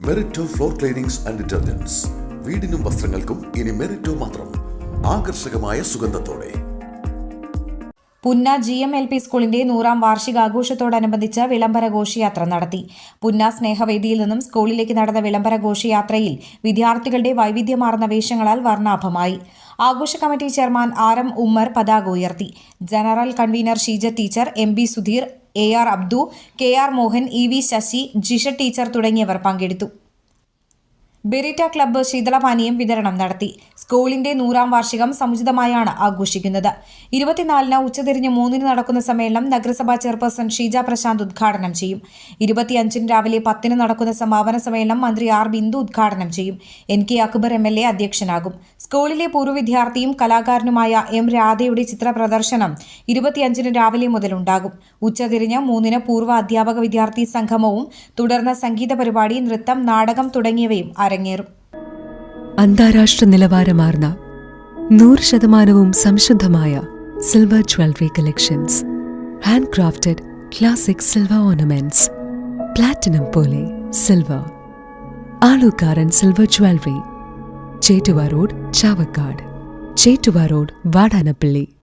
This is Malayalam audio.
മെറിറ്റോ ഫ്ലോർ ക്ലീനിങ്സ് ആൻഡ് ഡിറ്റർജൻസ്. വീടിനും വസ്ത്രങ്ങൾക്കും ഇനി മെറിറ്റോ മാത്രം. ആകർഷകമായ സുഗന്ധത്തോടെ. പുന്ന GMLP സ്കൂളിന്റെ 100ാം വാർഷികാഘോഷത്തോടനുബന്ധിച്ച് വിളംബര ഘോഷയാത്ര നടത്തി. പുന്ന സ്നേഹവേദിയിൽ നിന്നും സ്കൂളിലേക്ക് നടന്ന വിളംബര ഘോഷയാത്രയിൽ വിദ്യാർത്ഥികളുടെ വൈവിധ്യമാർന്ന വേഷങ്ങളാൽ വർണ്ണാഭമായി. ആഘോഷ കമ്മിറ്റി ചെയർമാൻ RM ഉമ്മർ പതാക ഉയർത്തി. General convener Sheeja teacher, MB Sudheer, AR Abdu, KR Mohan, EV Sasi, Jisha teacher തുടങ്ങിയവർ പങ്കെടുത്തു. ബെറിറ്റ ക്ലബ്ബ് ശീതളപാനീയം വിതരണം നടത്തി. സ്കൂളിന്റെ 100ാം വാർഷികം സമുചിതമായാണ് ആഘോഷിക്കുന്നത്. 24-ന് ഉച്ചതിരിഞ്ഞ് 3-ന് നടക്കുന്ന സമ്മേളനം നഗരസഭാ ചെയർപേഴ്സൺ ഷീജ പ്രശാന്ത് ഉദ്ഘാടനം ചെയ്യും. 25-ന് രാവിലെ 10-ന് നടക്കുന്ന സമാപന സമ്മേളനം മന്ത്രി R ബിന്ദു ഉദ്ഘാടനം ചെയ്യും. NK Akbar MLA അധ്യക്ഷനാകും. സ്കൂളിലെ പൂർവ്വ വിദ്യാർത്ഥിയും കലാകാരനുമായ M രാധയുടെ ചിത്ര പ്രദർശനം 25-ന് രാവിലെ മുതലുണ്ടാകും. ഉച്ചതിരിഞ്ഞ് 3-ന് പൂർവ്വ അധ്യാപക വിദ്യാർത്ഥി സംഗമവും തുടർന്ന് സംഗീത പരിപാടി, നൃത്തം, നാടകം തുടങ്ങിയവയും അരങ്ങേറും. അന്താരാഷ്ട്ര നിലവാരമാർന്ന 100% സംശുദ്ധമായ silver jewellery collections. Hand crafted classic silver ornaments. Platinum പോലെ silver. Aalukkaran silver jewellery. Chettuva road, Chavakkad. Chettuva road, Vadanappally.